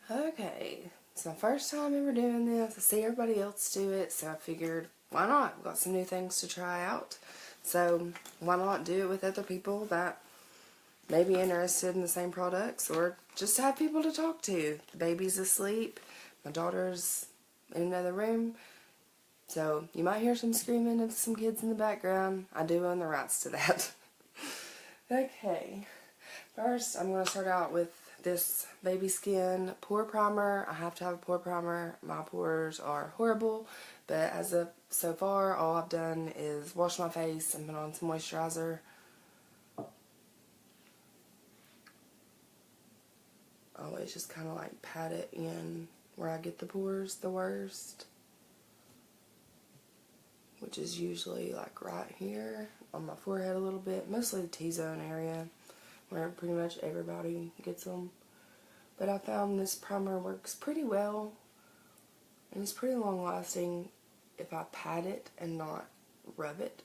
Okay, it's my first time ever doing this. I see everybody else do it, so I figured, why not? We've got some new things to try out. So, why not do it with other people that may be interested in the same products, or just have people to talk to. The baby's asleep, my daughter's in another room, so you might hear some screaming of some kids in the background. I do own the rights to that. Okay, first I'm going to start out with this Baby Skin Pore Primer. I have to have a pore primer. My pores are horrible, but as of so far, all I've done is wash my face and put on some moisturizer. Always just kind of like pat it in where I get the pores the worst, which is usually like right here on my forehead a little bit, mostly the T-zone area where pretty much everybody gets them. But I found this primer works pretty well, and it's pretty long lasting if I pat it and not rub it.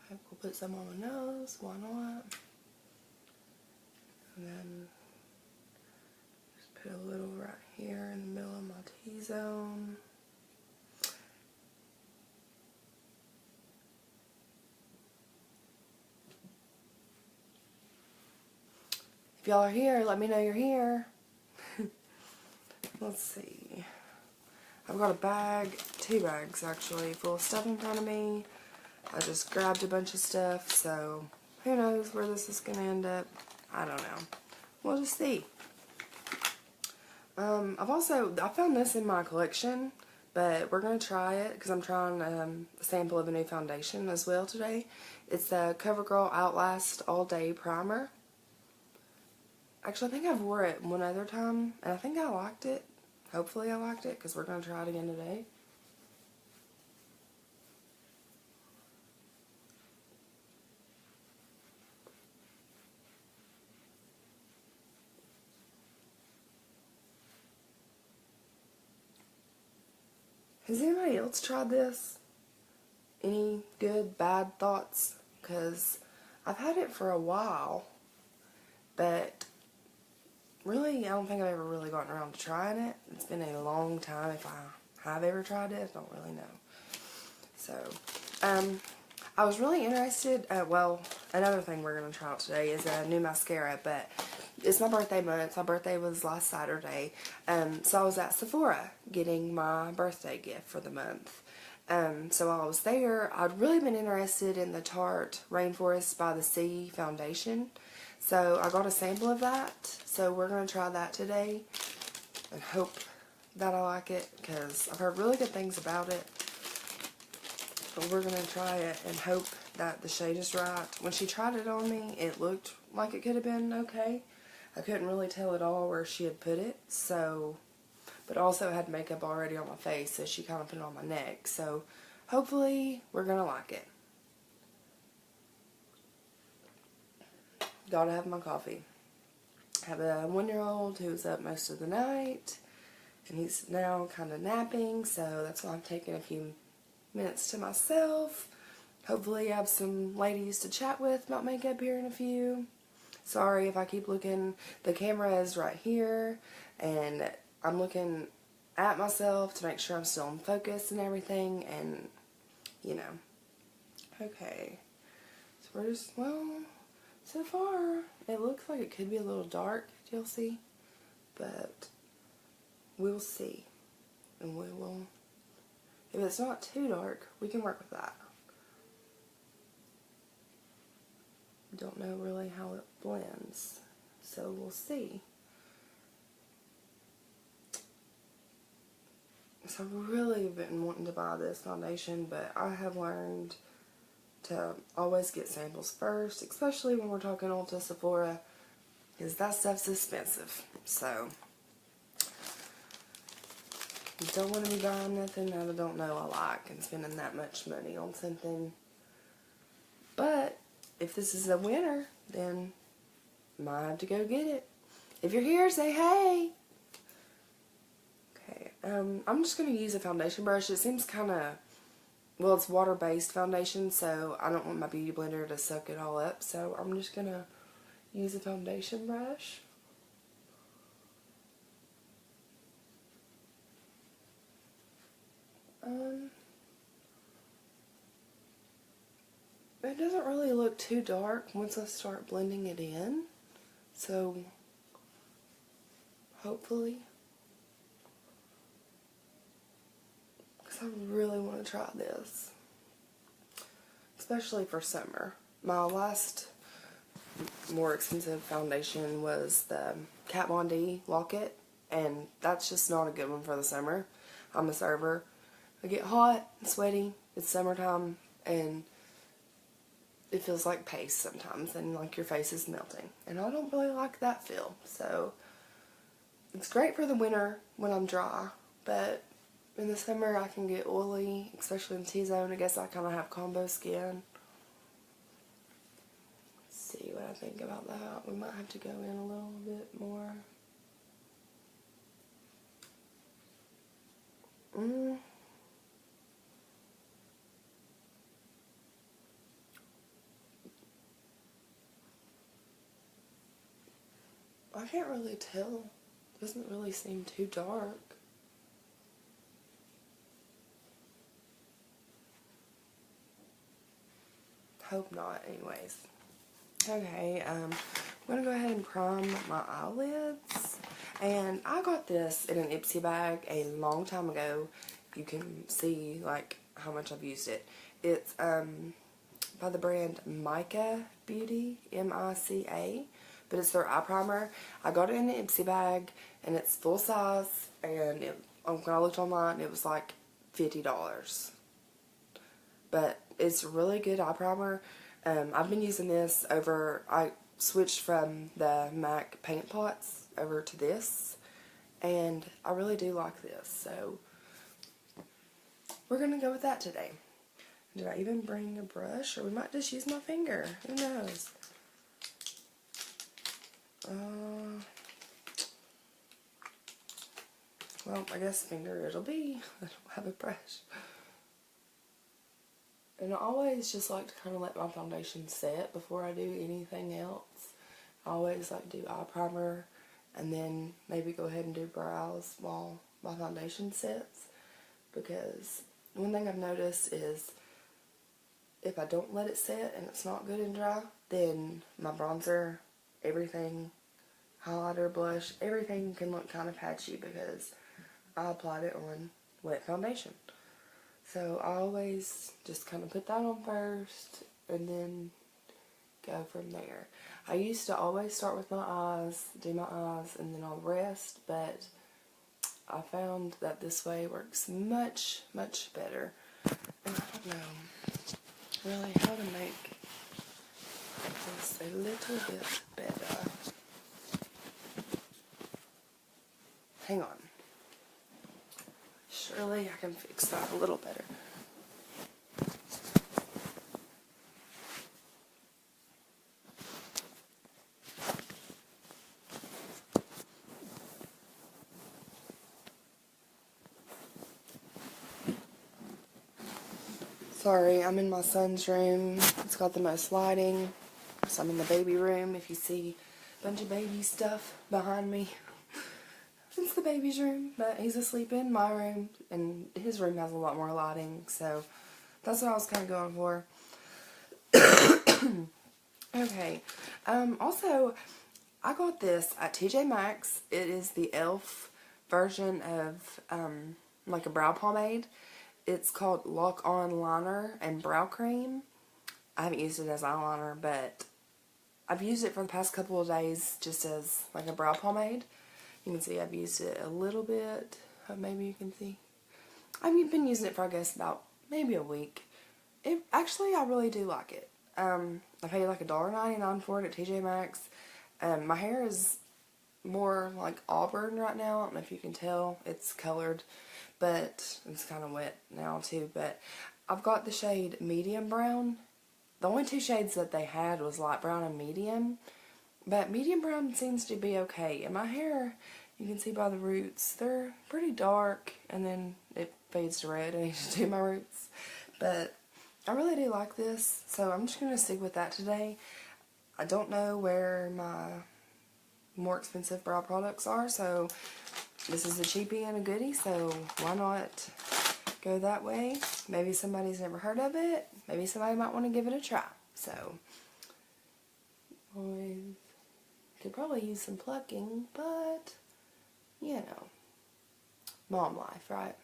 We'll put some on my nose, why not? And then just put a little right here in the middle of my T-zone. If y'all are here, let me know you're here. Let's see. I've got a bag, 2 bags actually, full of stuff in front of me. I just grabbed a bunch of stuff, so who knows where this is going to end up. I don't know. We'll just see. I found this in my collection, but we're going to try it because I'm trying a sample of a new foundation as well today. It's the Covergirl Outlast All Day Primer. Actually, I think I've wore it one other time, and I think I liked it. Hopefully I liked it, because we're going to try it again today. Has anybody else tried this? Any good, bad thoughts? Because I've had it for a while, but really, I don't think I've ever really gotten around to trying it. It's been a long time if I have ever tried it. I don't really know. So, I was really interested, well, another thing we're going to try out today is a new mascara, but it's my birthday month. My birthday was last Saturday, so I was at Sephora getting my birthday gift for the month. So while I was there, I'd really been interested in the Tarte Rainforest by the Sea foundation. So I got a sample of that, so we're going to try that today and hope that I like it, because I've heard really good things about it. But we're going to try it and hope that the shade is right. When she tried it on me, it looked like it could have been okay. I couldn't really tell at all where she had put it, so, but also had makeup already on my face, so she kind of put it on my neck. So hopefully we're going to like it. Gotta have my coffee. I have a 1-year-old who's up most of the night, and he's now kind of napping, so that's why I'm taking a few minutes to myself. Hopefully I have some ladies to chat with about makeup here in a few. Sorry if I keep looking. The camera is right here, and I'm looking at myself to make sure I'm still in focus and everything, and, you know. Okay. So we're just, well, so far, it looks like it could be a little dark, you'll see, but we'll see, and we will, if it's not too dark, we can work with that. Don't know really how it blends, so we'll see. So I've really been wanting to buy this foundation, but I have learned to always get samples first, especially when we're talking Ulta, Sephora, because that stuff's expensive. So, you don't want to be buying nothing that I don't know I like and spending that much money on something. But if this is a winner, then I might have to go get it. If you're here, say hey. Okay, I'm just going to use a foundation brush. It seems kind of well, it's water-based foundation, so I don't want my beauty blender to suck it all up, so I'm just going to use a foundation brush. It doesn't really look too dark once I start blending it in, so hopefully, because I really want to try this, especially for summer. My last more expensive foundation was the Kat Von D Lock-It, and that's just not a good one for the summer. I'm a server. I get hot and sweaty, it's summertime, and it feels like paste sometimes, and like your face is melting, and I don't really like that feel. So it's great for the winter when I'm dry, but in the summer I can get oily, especially in T-zone. I guess I kind of have combo skin. Let's see what I think about that. We might have to go in a little bit more. I can't really tell. It doesn't really seem too dark. Hope not, anyways. Okay, I'm going to go ahead and prime my eyelids. And I got this in an Ipsy bag a long time ago. You can see, like, how much I've used it. It's by the brand MICA Beauty, M-I-C-A. But it's their eye primer. I got it in an Ipsy bag, and it's full size, and when I looked online, it was like $50. But it's a really good eye primer. I've been using this I switched from the MAC paint pots over to this, and I really do like this, so we're going to go with that today. Did I even bring a brush, or we might just use my finger? Who knows? Well, I guess finger it'll be. I don't have a brush. And I always just like to kind of let my foundation set before I do anything else. I always like to do eye primer and then maybe go ahead and do brows while my foundation sets. Because one thing I've noticed is if I don't let it set and it's not good and dry, then my bronzer, everything, highlighter, blush, everything can look kind of patchy because I applied it on wet foundation. So I always just kind of put that on first and then go from there. I used to always start with my eyes, do my eyes, and then all the rest, but I found that this way works much, much better. And I don't know really how to make this a little bit better. Hang on. Surely I can fix that a little better. Sorry, I'm in my son's room. It's got the most lighting. So I'm in the baby room. If you see a bunch of baby stuff behind me, it's the baby's room, but he's asleep in my room, and his room has a lot more lighting, so that's what I was kind of going for. Okay, also, I got this at TJ Maxx. It is the e.l.f. version of, like a brow pomade. It's called Lock On Liner and Brow Cream. I haven't used it as eyeliner, but I've used it for the past couple of days just as like a brow pomade. You can see I've used it a little bit. Maybe you can see. I've been using it for, I guess, about maybe a week. Actually, I really do like it. I paid like $1.99 for it at TJ Maxx. My hair is more like auburn right now. I don't know if you can tell. It's colored, but it's kind of wet now too. But I've got the shade medium brown. The only two shades that they had was light brown and medium. But medium brown seems to be okay. And my hair, you can see by the roots, they're pretty dark. And then it fades to red and I need to do my roots. But I really do like this, so I'm just going to stick with that today. I don't know where my more expensive brow products are, so this is a cheapie and a goodie, so why not go that way? Maybe somebody's never heard of it. Maybe somebody might want to give it a try. So, I could probably use some plucking, but, you know, mom life, right?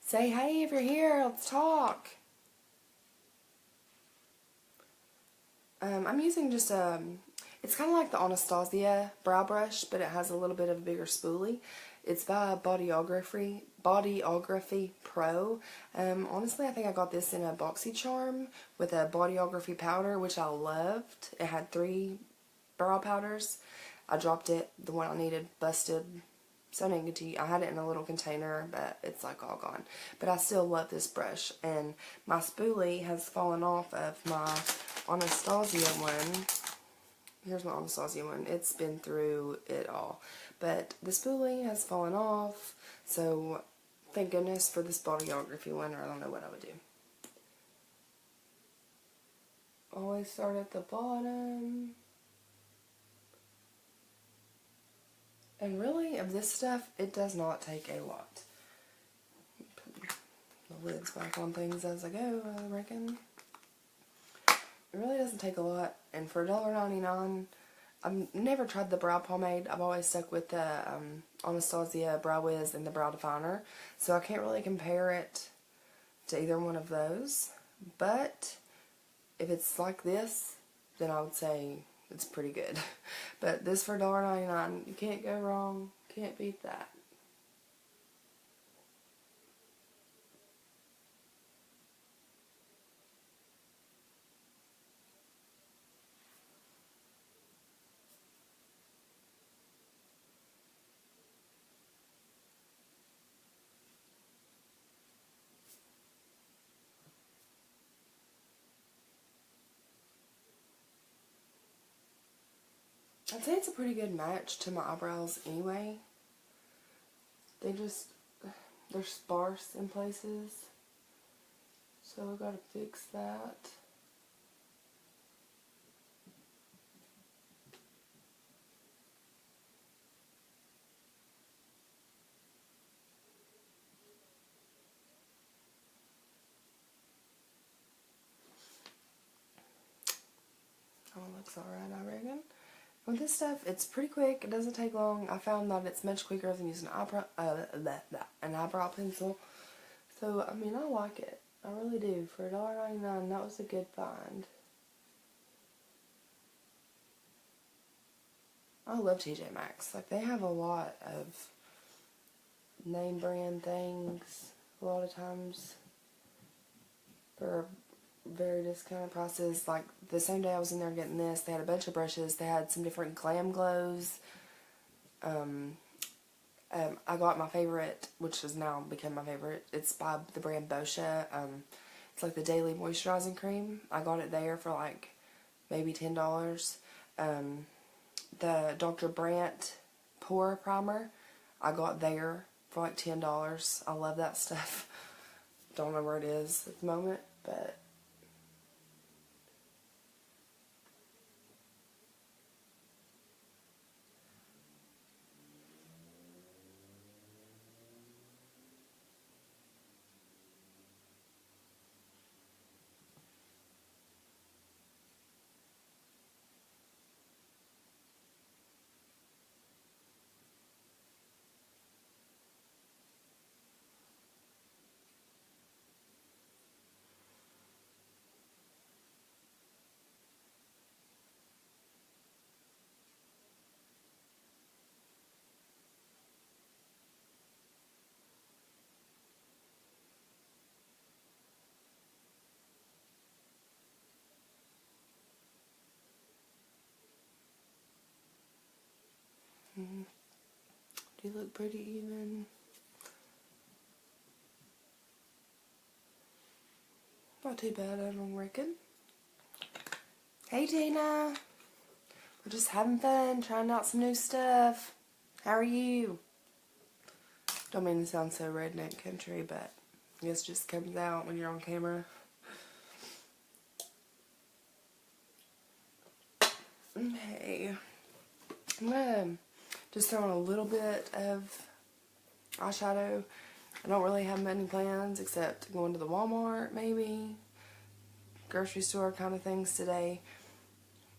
Say hey if you're here, let's talk. I'm using just it's kind of like the Anastasia brow brush, but it has a little bit of a bigger spoolie. It's by Bodyography Pro. Honestly, I think I got this in a BoxyCharm with a Bodyography powder, which I loved. It had 3 brow powders. I dropped it, the one I needed busted. So negative. I had it in a little container, but it's like all gone. But I still love this brush, and my spoolie has fallen off of my Anastasia one. Here's my Anastasia one. It's been through it all. But the spoolie has fallen off, so thank goodness for this Bodyography one, or I don't know what I would do. Always start at the bottom. And really, of this stuff, it does not take a lot. Put the lids back on things as I go, I reckon. It really doesn't take a lot, and for $1.99, I've never tried the brow pomade. I've always stuck with the Anastasia Brow Wiz and the Brow Definer, so I can't really compare it to either one of those. But if it's like this, then I would say it's pretty good. But this for $1.99, you can't go wrong. Can't beat that. I'd say it's a pretty good match to my eyebrows anyway. They're sparse in places. So I've got to fix that. Oh, it looks alright, I reckon. With this stuff, it's pretty quick. It doesn't take long. I found that it's much quicker than using an eyebrow pencil. So, I mean, I like it. I really do. For $1.99, that was a good find. I love TJ Maxx. Like, they have a lot of name brand things a lot of times for very discounted prices. Like, the same day I was in there getting this, they had a bunch of brushes. They had some different glam glows. I got my favorite, which has now become my favorite. It's by the brand Boscia. It's like the daily moisturizing cream. I got it there for like maybe $10. The Dr. Brandt Pore primer, I got there for like $10. I love that stuff. Don't know where it is at the moment, but do look pretty even. Not too bad, I don't reckon. Hey Tina! We're just having fun, trying out some new stuff. How are you? Don't mean to sound so redneck country, but I guess it just comes out when you're on camera. Okay. I'm gonna just throw on a little bit of eyeshadow. I don't really have many plans except going to the Walmart, maybe. Grocery store kind of things today.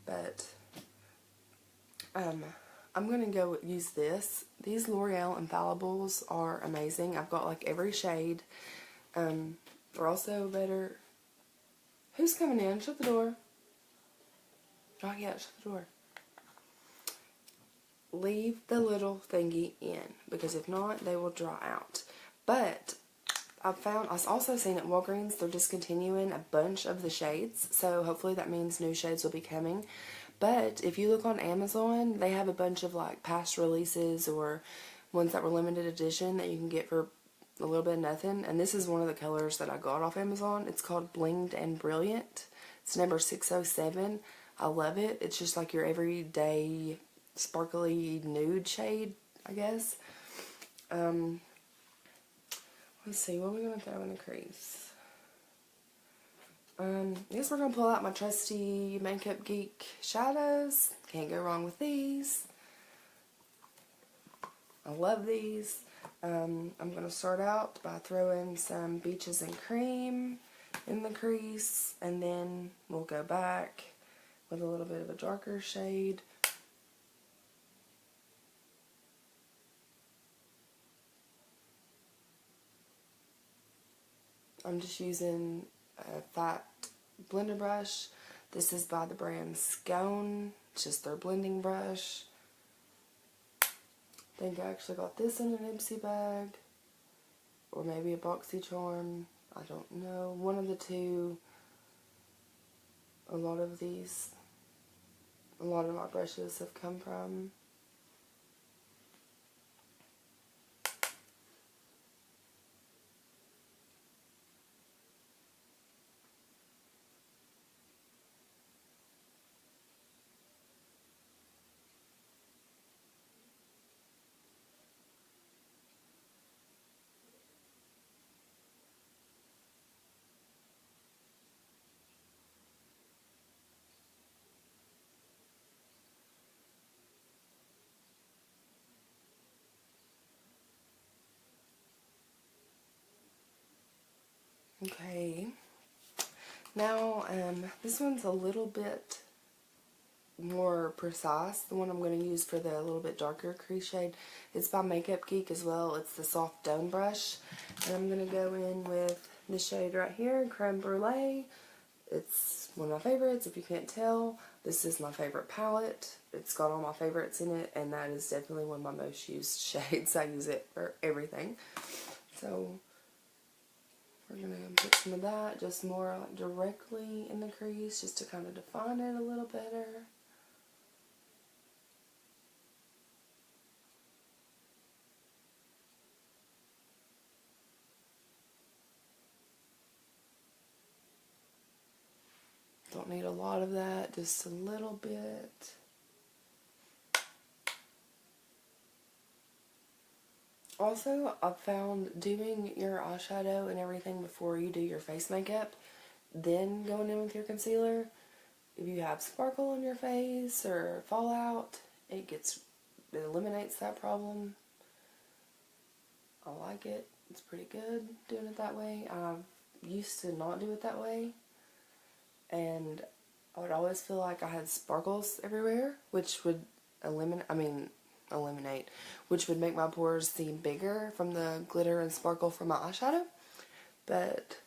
But I'm going to go use this. These L'Oreal Infallibles are amazing. I've got like every shade. They're also better. Who's coming in? Shut the door. Oh yeah, shut the door. Leave the little thingy in, because if not, they will dry out. But I've also seen at Walgreens they're discontinuing a bunch of the shades, so hopefully that means new shades will be coming. But if you look on Amazon, they have a bunch of like past releases or ones that were limited edition that you can get for a little bit of nothing. And this is one of the colors that I got off Amazon. It's called Blinged and Brilliant. It's number 607. I love it. It's just like your everyday sparkly nude shade, I guess. Let's see, what are we going to throw in the crease? I guess we're going to pull out my trusty Makeup Geek shadows. Can't go wrong with these. I love these. I'm going to start out by throwing some Beaches and Cream in the crease, and then we'll go back with a little bit of a darker shade. I'm just using a fat blender brush. This is by the brand Scone. It's just their blending brush. I think I actually got this in an Ipsy bag. Or maybe a BoxyCharm. I don't know. One of the two. A lot of my brushes have come from. Okay, now this one's a little bit more precise. The one I'm going to use for the little bit darker crease shade, it's by Makeup Geek as well. It's the soft dome brush, and I'm going to go in with this shade right here, Creme Brûlée. It's one of my favorites, if you can't tell. This is my favorite palette. It's got all my favorites in it, and that is definitely one of my most used shades. I use it for everything. So we're going to put some of that just more like directly in the crease, just to kind of define it a little better. Don't need a lot of that, just a little bit. Also, I've found doing your eyeshadow and everything before you do your face makeup, then going in with your concealer, if you have sparkle on your face or fallout, it eliminates that problem. I like it. It's pretty good doing it that way. I used to not do it that way, and I would always feel like I had sparkles everywhere, which would eliminate, which would make my pores seem bigger from the glitter and sparkle from my eyeshadow. But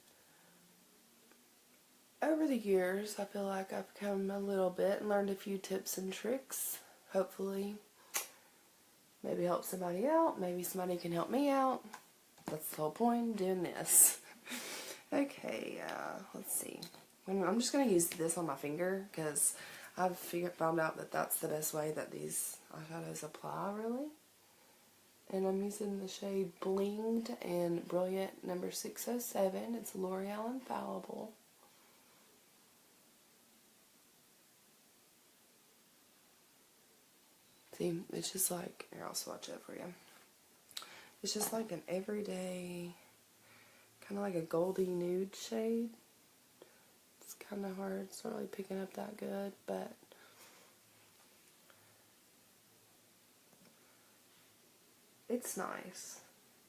over the years, I feel like I've come a little bit and learned a few tips and tricks. Hopefully, maybe help somebody out. Maybe somebody can help me out. That's the whole point of doing this. Okay, let's see. I'm just going to use this on my finger because I've found out that that's the best way that these eyeshadows apply, really. And I'm using the shade Blinged and Brilliant number 607. It's L'Oreal Infallible. See, it's just like, here, I'll swatch it for you. It's just like an everyday, kind of like a goldy nude shade. It's kind of hard. It's not really picking up that good, but it's nice.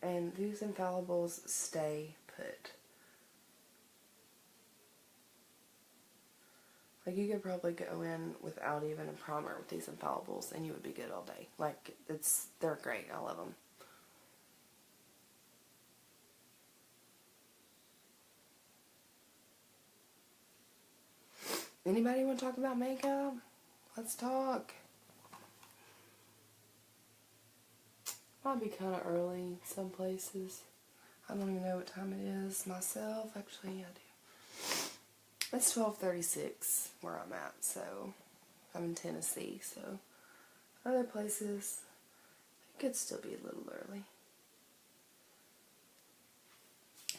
And these infallibles stay put. Like, you could probably go in without even a primer with these infallibles and you would be good all day. Like, they're great. I love them. Anybody want to talk about makeup? Let's talk. Might be kind of early some places. I don't even know what time it is myself. Actually, I do. It's 12:36 where I'm at, so I'm in Tennessee, so other places it could still be a little early.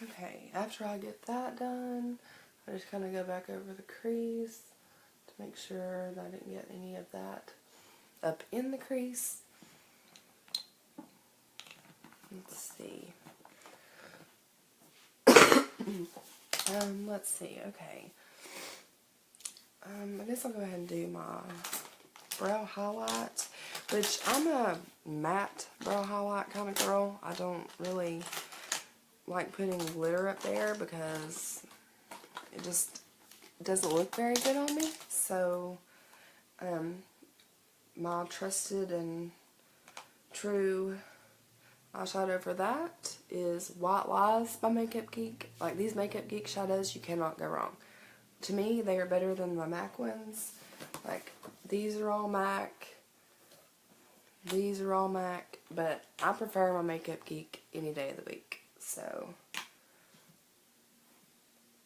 Okay, after I get that done, I just kind of go back over the crease to make sure that I didn't get any of that up in the crease. Let's see. Let's see, okay. I guess I'll go ahead and do my brow highlight, which I'm a matte brow highlight kind of girl. I don't really like putting glitter up there because it just doesn't look very good on me. So, my trusted and true eyeshadow for that is White Lies by Makeup Geek. Like, these Makeup Geek shadows, you cannot go wrong. To me, they are better than the MAC ones. Like, these are all MAC. These are all MAC. But I prefer my Makeup Geek any day of the week. So,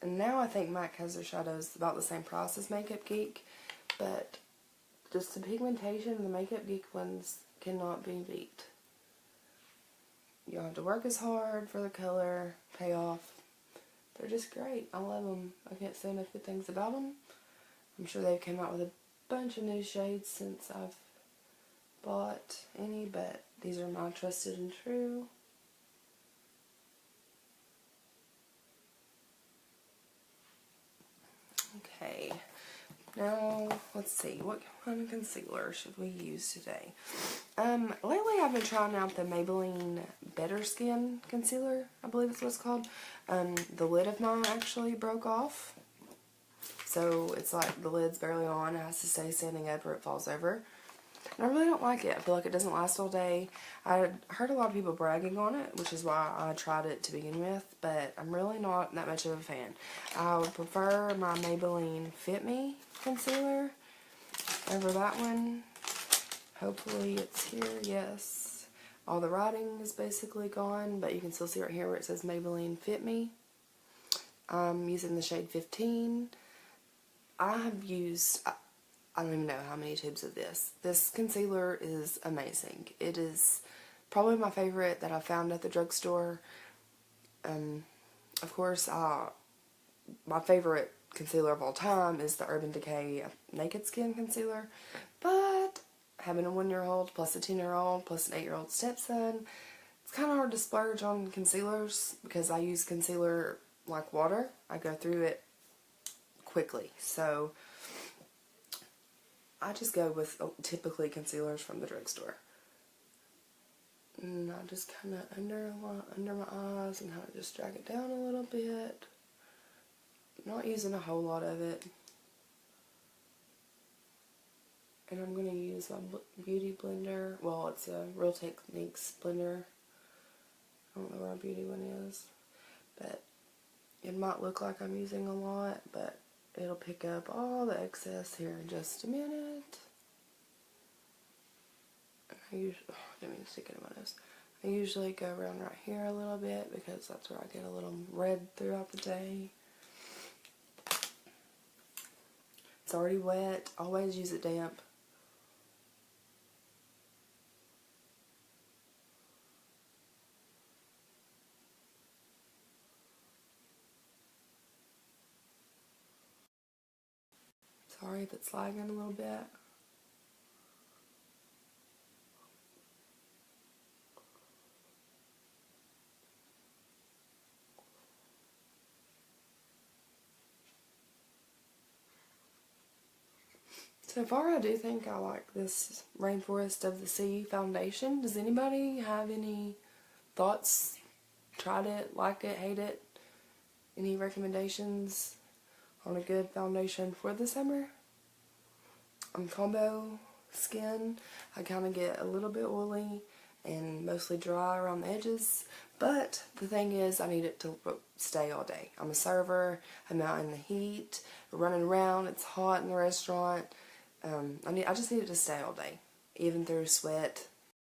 and now I think MAC has their shadows about the same price as Makeup Geek. But just the pigmentation of the Makeup Geek ones cannot be beat. You don't have to work as hard for the color payoff. They're just great. I love them. I can't say enough good things about them. I'm sure they've come out with a bunch of new shades since I've bought any, but these are my trusted and true. Okay. Now, let's see. What kind of concealer should we use today? Lately I've been trying out the Maybelline Better Skin Concealer, I believe it's what it's called. The lid of mine actually broke off. So it's like the lid's barely on. It has to stay standing up or it falls over. And I really don't like it. I feel like it doesn't last all day. I heard a lot of people bragging on it, which is why I tried it to begin with, but I'm really not that much of a fan. I would prefer my Maybelline Fit Me concealer over that one. Hopefully it's here. Yes. All the writing is basically gone, but you can still see right here where it says Maybelline Fit Me. I'm using the shade 15. I have used, I don't even know how many tubes of this. This concealer is amazing. It is probably my favorite that I found at the drugstore. Of course, my favorite concealer of all time is the Urban Decay Naked Skin Concealer. But having a 1-year-old plus a 10-year-old plus an 8-year-old stepson, it's kind of hard to splurge on concealers because I use concealer like water. I go through it quickly. So I just go with typically concealers from the drugstore. And I just kind of under my eyes and kind of just drag it down a little bit. Not using a whole lot of it. And I'm going to use my beauty blender. Well, it's a Real Techniques blender. I don't know where our beauty one is. But it might look like I'm using a lot, but it'll pick up all the excess here in just a minute. I didn't mean to stick it in my nose. I usually go around right here a little bit because that's where I get a little red throughout the day. It's already wet. Always use it damp. Sorry if it's lagging a little bit. So far, I do think I like this Rainforest of the Sea foundation. Does anybody have any thoughts? Tried it, like it, hate it? Any recommendations on a good foundation for the summer? I'm combo skin. I kind of get a little bit oily and mostly dry around the edges. But the thing is, I need it to stay all day. I'm a server. I'm out in the heat, running around. It's hot in the restaurant. I just need it to stay all day, even through sweat,